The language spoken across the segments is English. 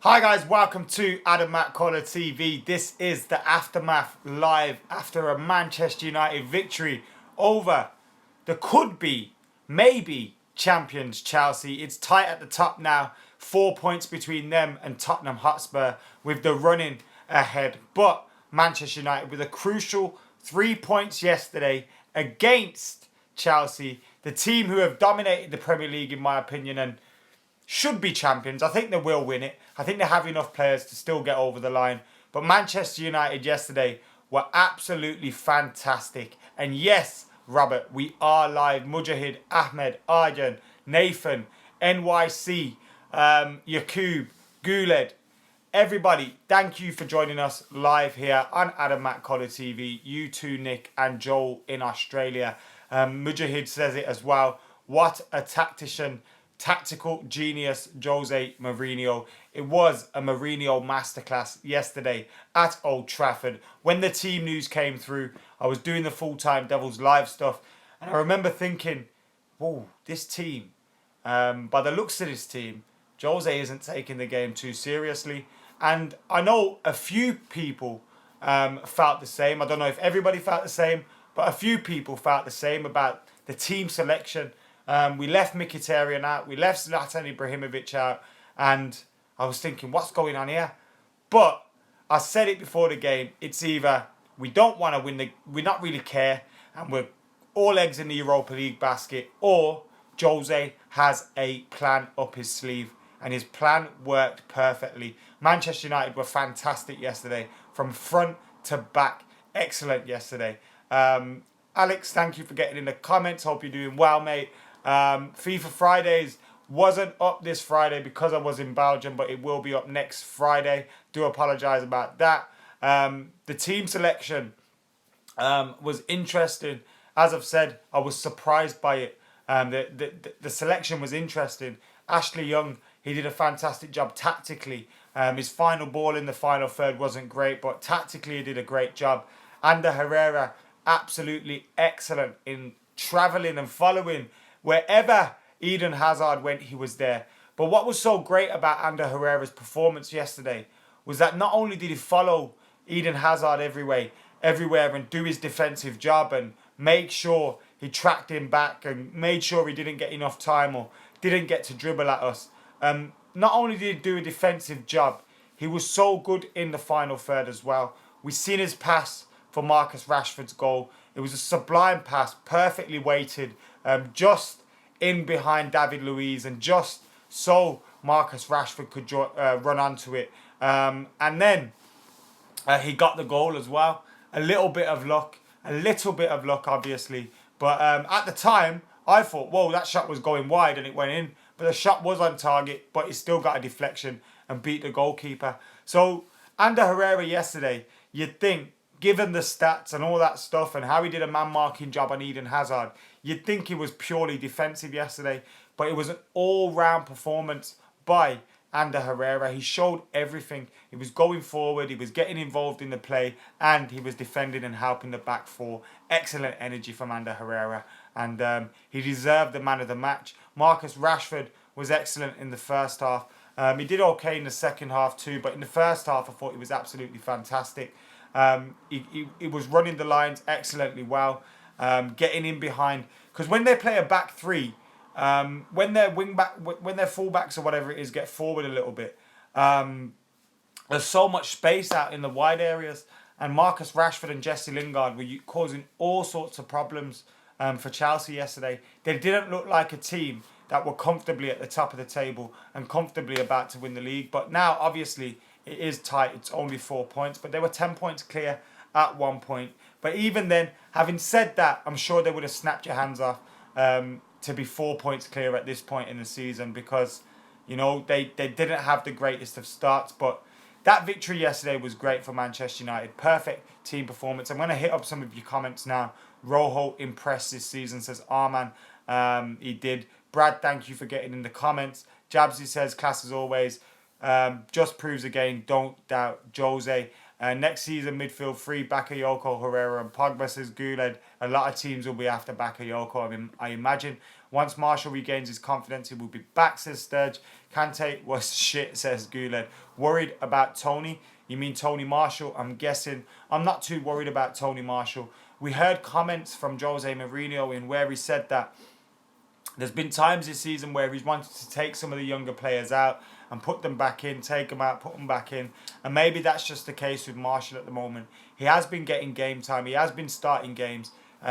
Hi guys, welcome to McKola TV. This is the aftermath live after a Manchester United victory over the could-be, maybe, champions Chelsea. It's tight at the top now, 4 points between them and Tottenham Hotspur with the running ahead. But Manchester United with a crucial 3 points yesterday against Chelsea, the team who have dominated the Premier League in my opinion and should be champions. I think they will win it. I think they have enough players to still get over the line. But Manchester United yesterday were absolutely fantastic. And yes, Robert, we are live. Mujahid, Ahmed, Arjan, Nathan, NYC, Yakub, Guled. Everybody, thank you for joining us live here on McKola TV. You too, Nick and Joel in Australia. Mujahid says it as well. What a tactical genius, Jose Mourinho. It was a Mourinho masterclass yesterday at Old Trafford. When the team news came through, I was doing the full-time Devils Live stuff, and I remember thinking, whoa, this team, by the looks of this team, Jose isn't taking the game too seriously. And I know a few people felt the same. I don't know if everybody felt the same, but a few people felt the same about the team selection. We left Mkhitaryan out, we left Zlatan Ibrahimovic out, and I was thinking, what's going on here? But I said it before the game, it's either we don't want to win, we not really care, and we're all eggs in the Europa League basket, or Jose has a plan up his sleeve, and his plan worked perfectly. Manchester United were fantastic yesterday, from front to back. Excellent yesterday. Alex, thank you for getting in the comments. Hope you're doing well, mate. FIFA Fridays wasn't up this Friday because I was in Belgium, but it will be up next Friday. Do apologise about that. The team selection was interesting. As I've said, I was surprised by it. The selection was interesting. Ashley Young, he did a fantastic job tactically. His final ball in the final third wasn't great, but tactically he did a great job. Ander Herrera, absolutely excellent in travelling and following. Wherever Eden Hazard went, he was there. But what was so great about Ander Herrera's performance yesterday was that not only did he follow Eden Hazard everywhere and do his defensive job and make sure he tracked him back and made sure he didn't get enough time or didn't get to dribble at us. Not only did he do a defensive job, he was so good in the final third as well. We seen his pass for Marcus Rashford's goal. It was a sublime pass, perfectly weighted, just in behind David Luiz and just so Marcus Rashford could run onto it. And then he got the goal as well. A little bit of luck obviously. But at the time, I thought, whoa, that shot was going wide and it went in. But the shot was on target, but he still got a deflection and beat the goalkeeper. So Ander Herrera yesterday, you'd think, given the stats and all that stuff and how he did a man-marking job on Eden Hazard, you'd think he was purely defensive yesterday. But it was an all-round performance by Ander Herrera. He showed everything. He was going forward, he was getting involved in the play, and he was defending and helping the back four. Excellent energy from Ander Herrera. And he deserved the man of the match. Marcus Rashford was excellent in the first half. He did okay in the second half too, but in the first half I thought he was absolutely fantastic. He was running the lines excellently well, getting in behind. Because when they play a back three, when their fullbacks or whatever it is get forward a little bit, there's so much space out in the wide areas, and Marcus Rashford and Jesse Lingard were causing all sorts of problems for Chelsea yesterday. They didn't look like a team that were comfortably at the top of the table and comfortably about to win the league. But now, obviously, it is tight. It's only 4 points, but they were 10 points clear at one point. But even then, having said that, I'm sure they would have snapped your hands off to be 4 points clear at this point in the season because, you know, they didn't have the greatest of starts. But that victory yesterday was great for Manchester United. Perfect team performance. I'm going to hit up some of your comments now. Rojo impressed this season, says Arman. He did. Brad, thank you for getting in the comments. Jabsy says, class as always. Just proves again, don't doubt Jose. Next season, midfield 3, Bakayoko, Herrera and Pogba, says Guled. A lot of teams will be after Bakayoko, I imagine. Once Martial regains his confidence, he will be back, says Sturge. Kante was shit, says Guled. Worried about Tony? You mean Tony Martial? I'm guessing. I'm not too worried about Tony Martial. We heard comments from Jose Mourinho in where he said that there's been times this season where he's wanted to take some of the younger players out and put them back in, take them out, put them back in. And maybe that's just the case with Martial at the moment. He has been getting game time. He has been starting games.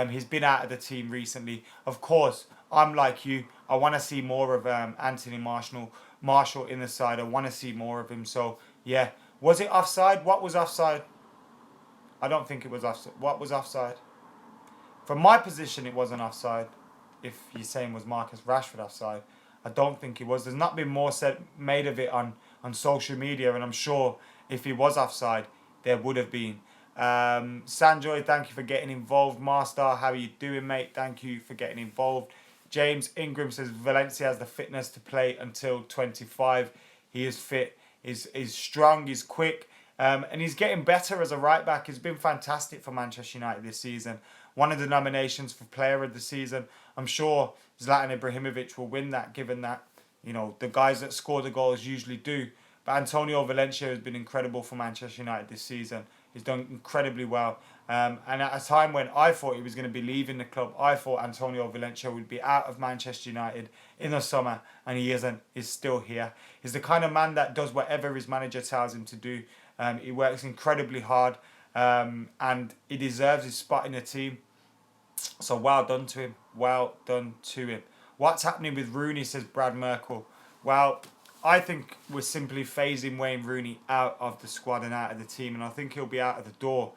He's been out of the team recently. Of course, I'm like you. I want to see more of Anthony Martial in the side. I want to see more of him. So, yeah. Was it offside? What was offside? I don't think it was offside. What was offside? From my position, it wasn't offside. If you're saying was Marcus Rashford offside, I don't think it was. There's not been more made of it on social media, and I'm sure if he was offside, there would have been. Sanjoy, thank you for getting involved. Marstar, how are you doing, mate? Thank you for getting involved. James Ingram says Valencia has the fitness to play until 25. He is fit, is strong, he's quick, and he's getting better as a right back. He's been fantastic for Manchester United this season. One of the nominations for Player of the Season. I'm sure Zlatan Ibrahimovic will win that, given that, you know, the guys that score the goals usually do. But Antonio Valencia has been incredible for Manchester United this season. He's done incredibly well. And at a time when I thought he was going to be leaving the club, I thought Antonio Valencia would be out of Manchester United in the summer, and he isn't. He's still here. He's the kind of man that does whatever his manager tells him to do. He works incredibly hard, and he deserves his spot in the team. So well done to him. Well done to him. What's happening with Rooney, says Brad Merkel. Well, I think we're simply phasing Wayne Rooney out of the squad and out of the team, and I think he'll be out of the door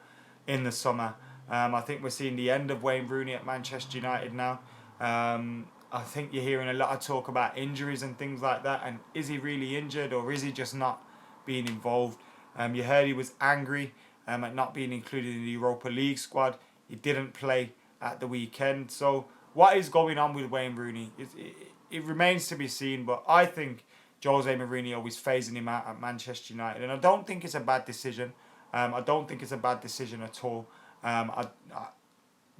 in the summer. I think we're seeing the end of Wayne Rooney at Manchester United now. I think you're hearing a lot of talk about injuries and things like that, and is he really injured or is he just not being involved? You heard he was angry at not being included in the Europa League squad. He didn't play at the weekend. So what is going on with Wayne Rooney? It remains to be seen, but I think Jose Mourinho is phasing him out at Manchester United, and I don't think it's a bad decision. I don't think it's a bad decision at all.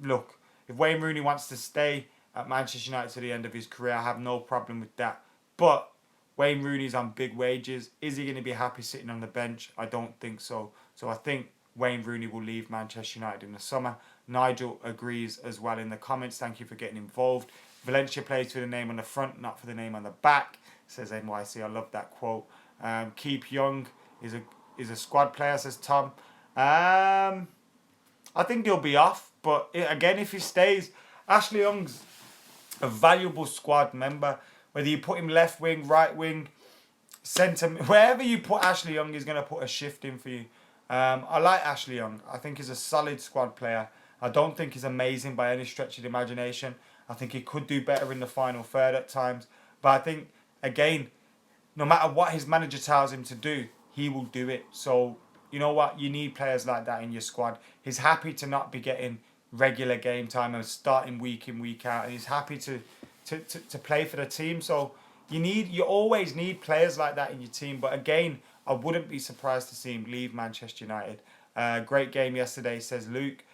Look, if Wayne Rooney wants to stay at Manchester United to the end of his career, I have no problem with that. But Wayne Rooney's on big wages. Is he going to be happy sitting on the bench? I don't think so. So I think Wayne Rooney will leave Manchester United in the summer. Nigel agrees as well in the comments. Thank you for getting involved. Valencia plays for the name on the front, not for the name on the back, says NYC. I love that quote. Keep Young is a squad player, says Tom. I think he'll be off, but again, if he stays, Ashley Young's a valuable squad member. Whether you put him left wing, right wing, centre, wherever you put Ashley Young, he's going to put a shift in for you. I like Ashley Young. I think he's a solid squad player. I don't think he's amazing by any stretch of the imagination. I think he could do better in the final third at times. But I think, again, no matter what his manager tells him to do, he will do it. So, you know what? You need players like that in your squad. He's happy to not be getting regular game time and starting week in, week out. And he's happy to play for the team. So you always need players like that in your team. But again, I wouldn't be surprised to see him leave Manchester United. Great game yesterday, says Luke.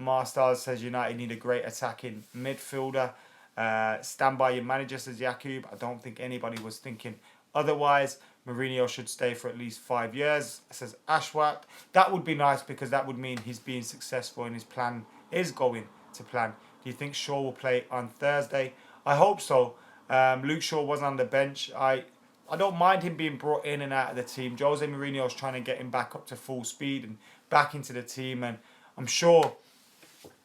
Marstars says United need a great attacking midfielder. Stand by your manager, says Yakub. I don't think anybody was thinking otherwise. Mourinho should stay for at least 5 years, says Ashwat. That would be nice because that would mean he's being successful and his plan is going to plan. Do you think Shaw will play on Thursday? I hope so. Luke Shaw was on the bench. I don't mind him being brought in and out of the team. Jose Mourinho is trying to get him back up to full speed and back into the team. And I'm sure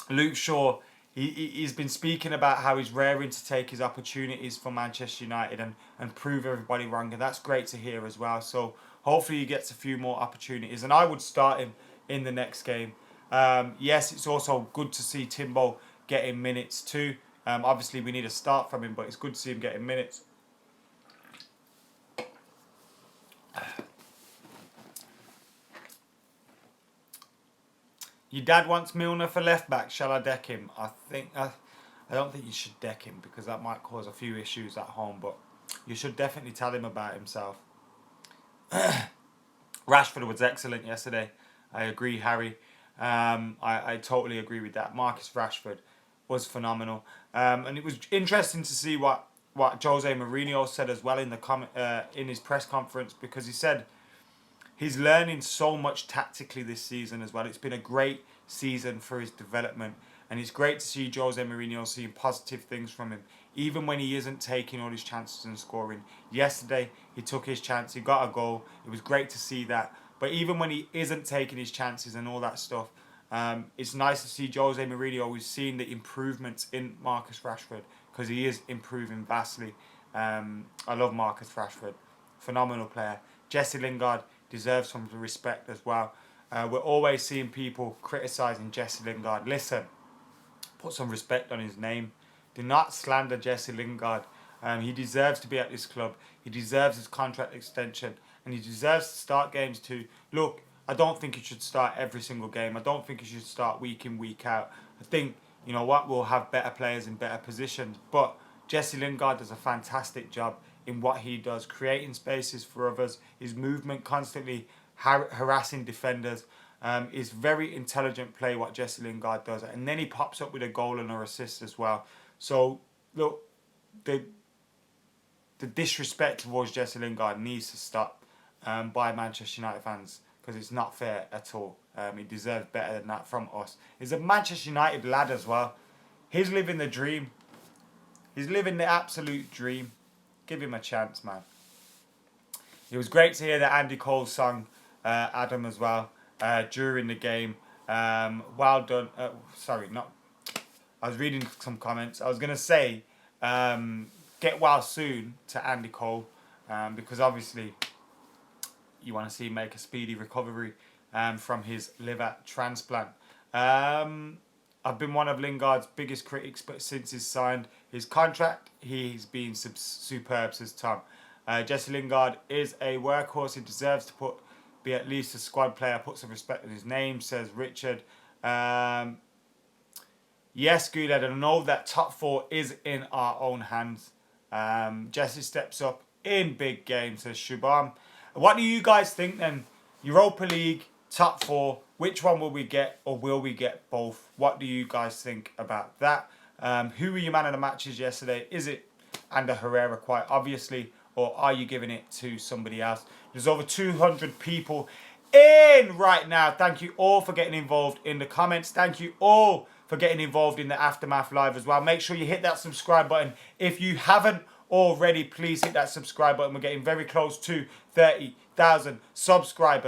Luke Shaw, he's been speaking about how he's raring to take his opportunities for Manchester United and prove everybody wrong. And that's great to hear as well. So hopefully he gets a few more opportunities. And I would start him in the next game. Yes, it's also good to see Timbo getting minutes too. Obviously, we need a start from him, but it's good to see him getting minutes. Your dad wants Milner for left back. Shall I deck him? I don't think you should deck him because that might cause a few issues at home. But you should definitely tell him about himself. Rashford was excellent yesterday. I agree, Harry. I totally agree with that. Marcus Rashford was phenomenal. And it was interesting to see what Jose Mourinho said as well in the in his press conference, because he said he's learning so much tactically this season as well. It's been a great season for his development, and it's great to see Jose Mourinho seeing positive things from him, even when he isn't taking all his chances and scoring. Yesterday, he took his chance, he got a goal. It was great to see that. But even when he isn't taking his chances and all that stuff, it's nice to see Jose Mourinho. We've seen the improvements in Marcus Rashford, because he is improving vastly. I love Marcus Rashford. Phenomenal player. Jesse Lingard deserves some respect as well. We're always seeing people criticising Jesse Lingard. Listen, put some respect on his name. Do not slander Jesse Lingard. He deserves to be at this club. He deserves his contract extension. And he deserves to start games too. Look, I don't think he should start every single game. I don't think he should start week in, week out. I think, you know what, we'll have better players in better positions. But Jesse Lingard does a fantastic job in what he does, creating spaces for others. His movement, constantly harassing defenders. Is very intelligent play what Jesse Lingard does. And then he pops up with a goal and an assist as well. So, look, the disrespect towards Jesse Lingard needs to stop by Manchester United fans, because it's not fair at all. He deserves better than that from us. He's a Manchester United lad as well. He's living the dream. He's living the absolute dream. Give him a chance, man. It was great to hear that Andy Cole song, Adam, as well, during the game. Well done. Sorry, not... I was reading some comments. I was going to say, get well soon to Andy Cole, because obviously you want to see him make a speedy recovery from his liver transplant. I've been one of Lingard's biggest critics, but since he's signed his contract, he's been superb, says Tom. Jesse Lingard is a workhorse. He deserves to be at least a squad player. Put some respect in his name, says Richard. Yes, Guled, I know that top four is in our own hands. Jesse steps up in big games, says Shubham. What do you guys think then? Europa League, top four, which one will we get, or will we get both? What do you guys think about that? Who were your man of the matches yesterday? Is it Ander Herrera, quite obviously, or are you giving it to somebody else? There's over 200 people in right now. Thank you all for getting involved in the comments. Thank you all for getting involved in the Aftermath Live as well. Make sure you hit that subscribe button. If you haven't already, please hit that subscribe button. We're getting very close to 30,000 subscribers.